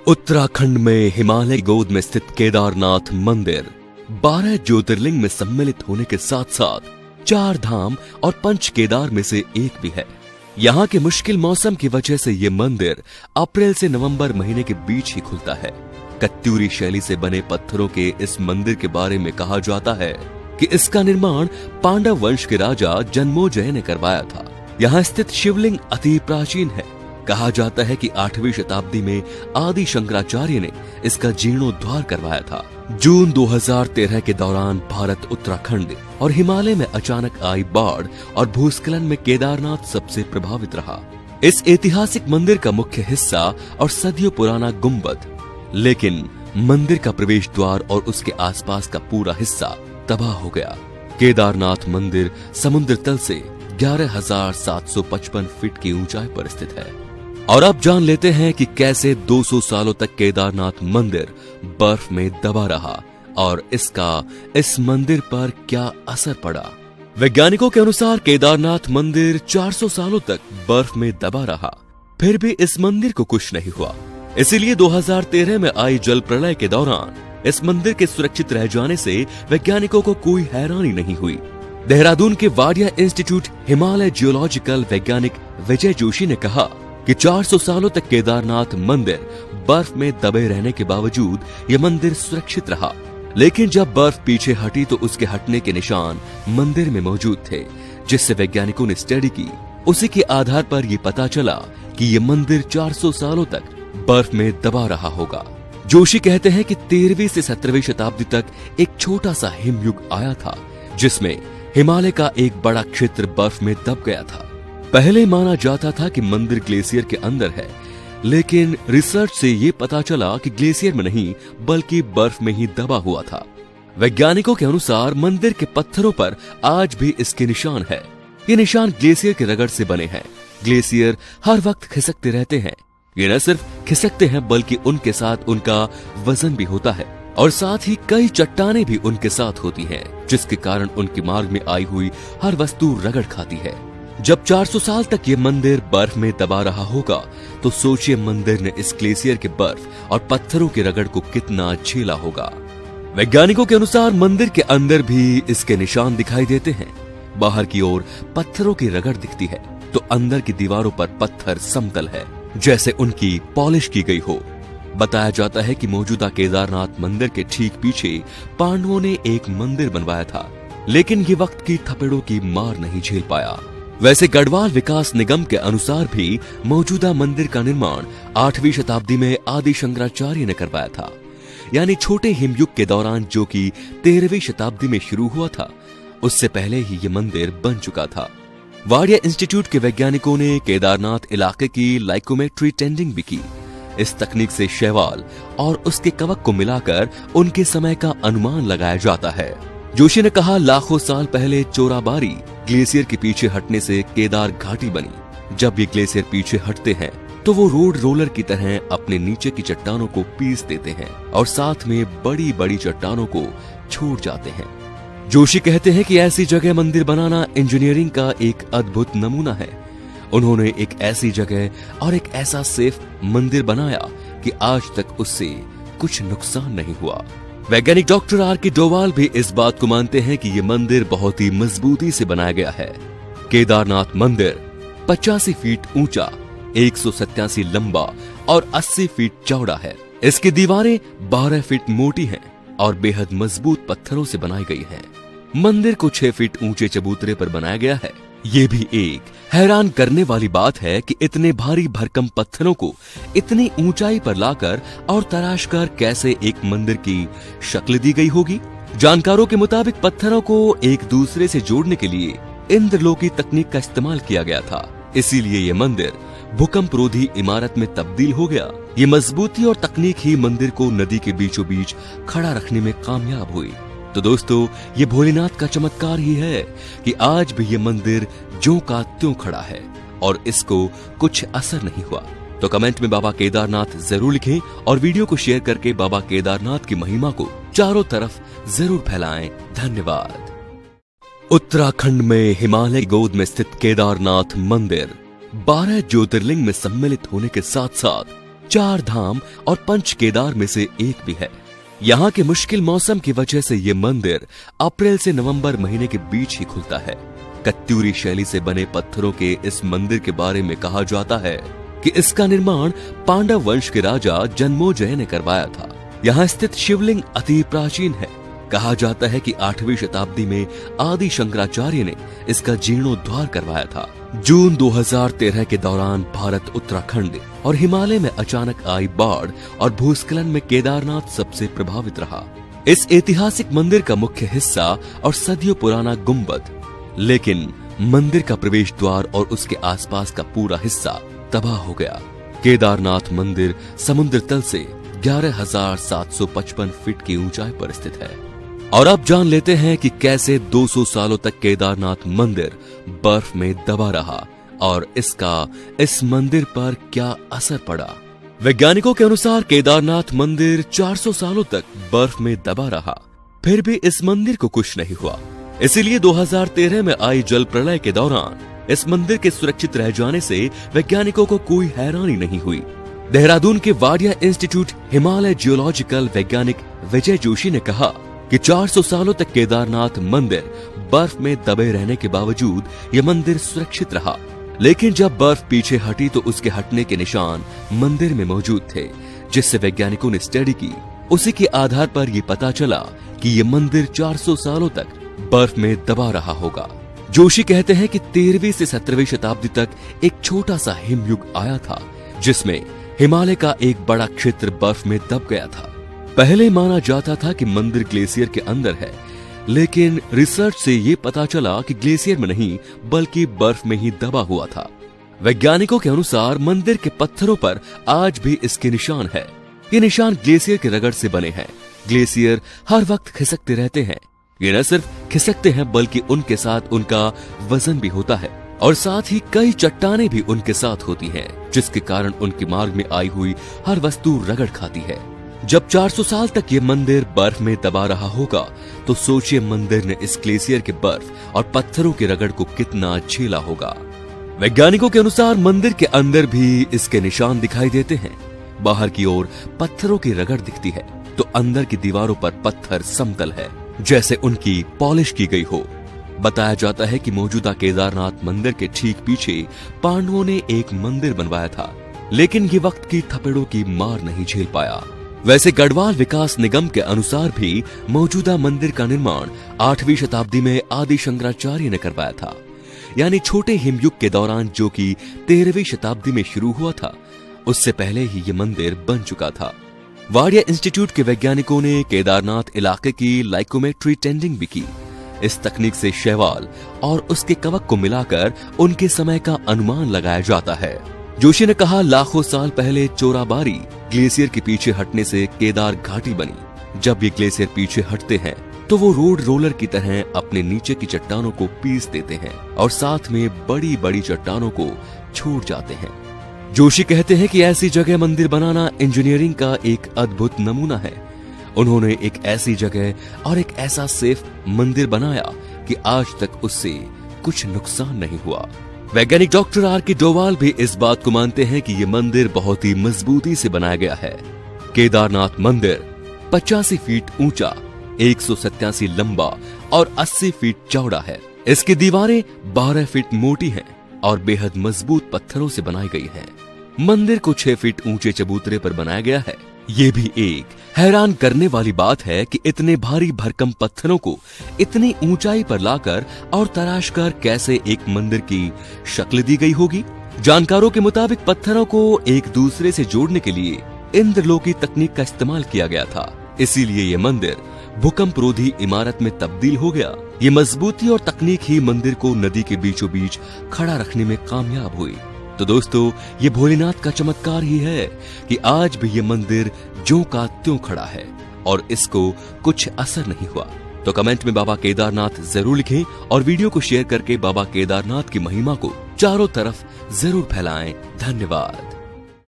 उत्तराखंड में हिमालय गोद में स्थित केदारनाथ मंदिर 12 ज्योतिर्लिंग में सम्मिलित होने के साथ साथ 4 धाम और 5 केदार में से एक भी है। यहाँ के मुश्किल मौसम की वजह से ये मंदिर अप्रैल से नवंबर महीने के बीच ही खुलता है। कत्यूरी शैली से बने पत्थरों के इस मंदिर के बारे में कहा जाता है कि इसका निर्माण पांडव वंश के राजा जन्मोजय ने करवाया था। यहाँ स्थित शिवलिंग अति प्राचीन है। कहा जाता है कि 8वीं शताब्दी में आदि शंकराचार्य ने इसका जीर्णोद्धार करवाया था। जून 2013 के दौरान भारत, उत्तराखंड और हिमालय में अचानक आई बाढ़ और भूस्खलन में केदारनाथ सबसे प्रभावित रहा। इस ऐतिहासिक मंदिर का मुख्य हिस्सा और सदियों पुराना गुंबद, लेकिन मंदिर का प्रवेश द्वार और उसके आसपास का पूरा हिस्सा तबाह हो गया। केदारनाथ मंदिर समुद्र तल से 11,755 फीट की ऊंचाई पर स्थित है। और अब जान लेते हैं कि कैसे 200 सालों तक केदारनाथ मंदिर बर्फ में दबा रहा और इसका इस मंदिर पर क्या असर पड़ा। वैज्ञानिकों के अनुसार केदारनाथ मंदिर 400 सालों तक बर्फ में दबा रहा, फिर भी इस मंदिर को कुछ नहीं हुआ। इसीलिए 2013 में आई जल प्रलय के दौरान इस मंदिर के सुरक्षित रह जाने से वैज्ञानिकों को कोई हैरानी नहीं हुई। देहरादून के वाडिया इंस्टीट्यूट हिमालय जियोलॉजिकल वैज्ञानिक विजय जोशी ने कहा कि 400 सालों तक केदारनाथ मंदिर बर्फ में दबे रहने के बावजूद यह मंदिर सुरक्षित रहा, लेकिन जब बर्फ पीछे हटी तो उसके हटने के निशान मंदिर में मौजूद थे, जिससे वैज्ञानिकों ने स्टडी की। उसी के आधार पर यह पता चला कि यह मंदिर 400 सालों तक बर्फ में दबा रहा होगा। जोशी कहते हैं कि 13वीं से 17वीं शताब्दी तक एक छोटा सा हिमयुग आया था, जिसमें हिमालय का एक बड़ा क्षेत्र बर्फ में दब गया था। पहले माना जाता था कि मंदिर ग्लेशियर के अंदर है, लेकिन रिसर्च से ये पता चला कि ग्लेशियर में नहीं बल्कि बर्फ में ही दबा हुआ था। वैज्ञानिकों के अनुसार मंदिर के पत्थरों पर आज भी इसके निशान है। ये निशान ग्लेशियर के रगड़ से बने हैं। ग्लेशियर हर वक्त खिसकते रहते हैं। ये न सिर्फ खिसकते हैं बल्कि उनके साथ उनका वजन भी होता है और साथ ही कई चट्टानें भी उनके साथ होती हैं, जिसके कारण उनके मार्ग में आई हुई हर वस्तु रगड़ खाती है। जब 400 साल तक ये मंदिर बर्फ में दबा रहा होगा तो सोचिए मंदिर ने इस ग्लेशियर के बर्फ और पत्थरों के रगड़ को कितना झेला होगा। वैज्ञानिकों के अनुसार मंदिर के अंदर भी इसके निशान दिखाई देते हैं। बाहर की ओर पत्थरों की रगड़ दिखती है तो अंदर की दीवारों पर पत्थर समतल है, जैसे उनकी पॉलिश की गई हो। बताया जाता है कि मौजूदा केदारनाथ मंदिर के ठीक पीछे पांडवों ने एक मंदिर बनवाया था, लेकिन ये वक्त की थपेड़ों की मार नहीं झेल पाया। वैसे गढ़वाल विकास निगम के अनुसार भी मौजूदा मंदिर का निर्माण 8वीं शताब्दी में आदि शंकराचार्य ने करवाया था, यानी छोटे हिमयुग के दौरान, जो कि 13वीं शताब्दी में शुरू हुआ था। उससे पहले ही ये मंदिर बन चुका था। वाडिया इंस्टीट्यूट के वैज्ञानिकों ने केदारनाथ इलाके की लाइकोमेट्री टेंडिंग भी की। इस तकनीक से शैवाल और उसके कवक को मिलाकर उनके समय का अनुमान लगाया जाता है। जोशी ने कहा, लाखों साल पहले चोराबारी ग्लेशियर के पीछे हटने से केदार घाटी बनी। जब ये ग्लेशियर पीछे हटते हैं तो वो रोड रोलर की तरह अपने नीचे की चट्टानों को पीस देते हैं और साथ में बड़ी बड़ी चट्टानों को छोड़ जाते हैं। जोशी कहते हैं कि ऐसी जगह मंदिर बनाना इंजीनियरिंग का एक अद्भुत नमूना है। उन्होंने एक ऐसी जगह और एक ऐसा सेफ मंदिर बनाया कि आज तक उससे कुछ नुकसान नहीं हुआ। वैज्ञानिक डॉक्टर आर.के. डोवाल भी इस बात को मानते हैं कि ये मंदिर बहुत ही मजबूती से बनाया गया है। केदारनाथ मंदिर 85 फीट ऊंचा, 187 लंबा और 80 फीट चौड़ा है। इसकी दीवारें 12 फीट मोटी हैं और बेहद मजबूत पत्थरों से बनाई गई हैं। मंदिर को 6 फीट ऊंचे चबूतरे पर बनाया गया है। ये भी एक हैरान करने वाली बात है कि इतने भारी भरकम पत्थरों को इतनी ऊंचाई पर लाकर और तराशकर कैसे एक मंदिर की शक्ल दी गई होगी। जानकारों के मुताबिक पत्थरों को एक दूसरे से जोड़ने के लिए इंद्रलोकी तकनीक का इस्तेमाल किया गया था। इसीलिए ये मंदिर भूकंप रोधी इमारत में तब्दील हो गया। ये मजबूती और तकनीक ही मंदिर को नदी के बीचों बीच खड़ा रखने में कामयाब हुई। तो दोस्तों, ये भोलेनाथ का चमत्कार ही है कि आज भी ये मंदिर ज्यों का त्यों खड़ा है और इसको कुछ असर नहीं हुआ। तो कमेंट में बाबा केदारनाथ जरूर लिखें और वीडियो को शेयर करके बाबा केदारनाथ की महिमा को चारों तरफ जरूर फैलाएं। धन्यवाद। उत्तराखंड में हिमालय गोद में स्थित केदारनाथ मंदिर 12 ज्योतिर्लिंग में सम्मिलित होने के साथ साथ चार धाम और पंच केदार में से एक भी है। यहाँ के मुश्किल मौसम की वजह से ये मंदिर अप्रैल से नवंबर महीने के बीच ही खुलता है। कत्यूरी शैली से बने पत्थरों के इस मंदिर के बारे में कहा जाता है कि इसका निर्माण पांडव वंश के राजा जन्मोजय ने करवाया था। यहाँ स्थित शिवलिंग अति प्राचीन है। कहा जाता है कि 8वीं शताब्दी में आदि शंकराचार्य ने इसका जीर्णोद्धार करवाया था। जून 2013 के दौरान भारत, उत्तराखंड और हिमालय में अचानक आई बाढ़ और भूस्खलन में केदारनाथ सबसे प्रभावित रहा। इस ऐतिहासिक मंदिर का मुख्य हिस्सा और सदियों पुराना गुंबद, लेकिन मंदिर का प्रवेश द्वार और उसके आसपास का पूरा हिस्सा तबाह हो गया। केदारनाथ मंदिर समुद्र तल से 11,755 फीट की ऊंचाई पर स्थित है। और अब जान लेते हैं कि कैसे 200 सालों तक केदारनाथ मंदिर बर्फ में दबा रहा और इसका इस मंदिर पर क्या असर पड़ा। वैज्ञानिकों के अनुसार केदारनाथ मंदिर 400 सालों तक बर्फ में दबा रहा, फिर भी इस मंदिर को कुछ नहीं हुआ। इसीलिए 2013 में आई जल प्रलय के दौरान इस मंदिर के सुरक्षित रह जाने से वैज्ञानिकों को कोई हैरानी नहीं हुई। देहरादून के वाडिया इंस्टीट्यूट हिमालय जियोलॉजिकल वैज्ञानिक विजय जोशी ने कहा कि 400 सालों तक केदारनाथ मंदिर बर्फ में दबे रहने के बावजूद यह मंदिर सुरक्षित रहा, लेकिन जब बर्फ पीछे हटी तो उसके हटने के निशान मंदिर में मौजूद थे, जिससे वैज्ञानिकों ने स्टडी की। उसी के आधार पर यह पता चला कि यह मंदिर 400 सालों तक बर्फ में दबा रहा होगा। जोशी कहते हैं कि 13वीं से 17वीं शताब्दी तक एक छोटा सा हिमयुग आया था, जिसमें हिमालय का एक बड़ा क्षेत्र बर्फ में दब गया था। पहले माना जाता था कि मंदिर ग्लेशियर के अंदर है, लेकिन रिसर्च से ये पता चला कि ग्लेशियर में नहीं बल्कि बर्फ में ही दबा हुआ था। वैज्ञानिकों के अनुसार मंदिर के पत्थरों पर आज भी इसके निशान है। ये निशान ग्लेशियर के रगड़ से बने हैं। ग्लेशियर हर वक्त खिसकते रहते हैं। ये न सिर्फ खिसकते हैं बल्कि उनके साथ उनका वजन भी होता है और साथ ही कई चट्टानें भी उनके साथ होती हैं, जिसके कारण उनके मार्ग में आई हुई हर वस्तु रगड़ खाती है। जब 400 साल तक ये मंदिर बर्फ में दबा रहा होगा तो सोचिए मंदिर ने इस ग्लेशियर के बर्फ और पत्थरों के रगड़ को कितना झेला होगा। वैज्ञानिकों के अनुसार मंदिर के अंदर भी इसके निशान दिखाई देते हैं। बाहर की ओर पत्थरों की रगड़ दिखती है तो अंदर की दीवारों पर पत्थर समतल है, जैसे उनकी पॉलिश की गई हो। बताया जाता है कि मौजूदा केदारनाथ मंदिर के ठीक पीछे पांडवों ने एक मंदिर बनवाया था, लेकिन ये वक्त की थपेड़ों की मार नहीं झेल पाया। वैसे गढ़वाल विकास निगम के अनुसार भी मौजूदा मंदिर का निर्माण 8वीं शताब्दी में आदि शंकराचार्य ने करवाया था, यानी छोटे हिमयुग के दौरान, जो कि 13वीं शताब्दी में शुरू हुआ था। उससे पहले ही ये मंदिर बन चुका था। वाडिया इंस्टीट्यूट के वैज्ञानिकों ने केदारनाथ इलाके की लाइकोमेट्री टेंडिंग भी की। इस तकनीक से शैवाल और उसके कवक को मिलाकर उनके समय का अनुमान लगाया जाता है। जोशी ने कहा, लाखों साल पहले चोराबारी ग्लेशियर के पीछे हटने से केदार घाटी बनी। जब ये ग्लेशियर पीछे हटते हैं तो वो रोड रोलर की तरह अपने नीचे की चट्टानों को पीस देते हैं और साथ में बड़ी बड़ी चट्टानों को छोड़ जाते हैं। जोशी कहते हैं कि ऐसी जगह मंदिर बनाना इंजीनियरिंग का एक अद्भुत नमूना है। उन्होंने एक ऐसी जगह और एक ऐसा सेफ मंदिर बनाया कि आज तक उससे कुछ नुकसान नहीं हुआ। वैज्ञानिक डॉक्टर आर.के. डोवाल भी इस बात को मानते हैं कि ये मंदिर बहुत ही मजबूती से बनाया गया है। केदारनाथ मंदिर 85 फीट ऊंचा, 187 लंबा और 80 फीट चौड़ा है। इसकी दीवारें 12 फीट मोटी हैं और बेहद मजबूत पत्थरों से बनाई गई हैं। मंदिर को 6 फीट ऊंचे चबूतरे पर बनाया गया है। ये भी एक हैरान करने वाली बात है कि इतने भारी भरकम पत्थरों को इतनी ऊंचाई पर लाकर और तराशकर कैसे एक मंदिर की शक्ल दी गई होगी। जानकारों के मुताबिक पत्थरों को एक दूसरे से जोड़ने के लिए इंद्रलोकी तकनीक का इस्तेमाल किया गया था, इसीलिए ये मंदिर भूकंप रोधी इमारत में तब्दील हो गया। ये मजबूती और तकनीक ही मंदिर को नदी के बीचों बीच खड़ा रखने में कामयाब हुई। तो दोस्तों, ये भोलेनाथ का चमत्कार ही है कि आज भी ये मंदिर ज्यों का त्यों खड़ा है और इसको कुछ असर नहीं हुआ। तो कमेंट में बाबा केदारनाथ जरूर लिखें और वीडियो को शेयर करके बाबा केदारनाथ की महिमा को चारों तरफ जरूर फैलाएं। धन्यवाद।